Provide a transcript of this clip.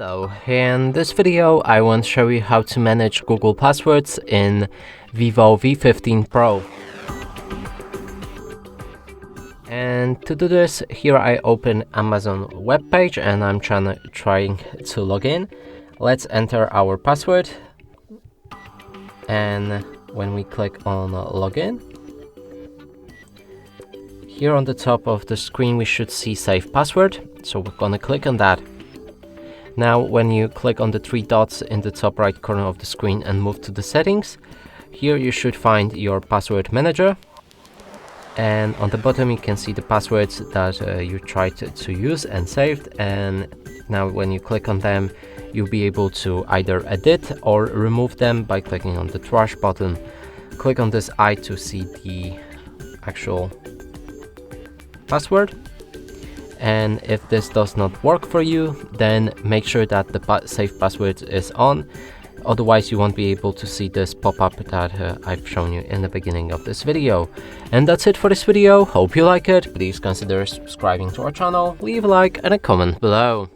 Hello, in this video I want to show you how to manage Google passwords in VIVO V15 Pro. And to do this, here I open Amazon webpage and I'm trying to log in. Let's enter our password, and when we click on login, here on the top of the screen we should see save password, so we're gonna click on that. Now when you click on the three dots in the top right corner of the screen and move to the settings, here you should find your password manager, and on the bottom you can see the passwords that you tried to use and saved. And now when you click on them, you'll be able to either edit or remove them by clicking on the trash button. Click on this eye to see the actual password. And if this does not work for you, then make sure that the save password is on. Otherwise you won't be able to see this pop-up that I've shown you in the beginning of this video. And that's it for this video. Hope you like it. Please consider subscribing to our channel, leave a like and a comment below.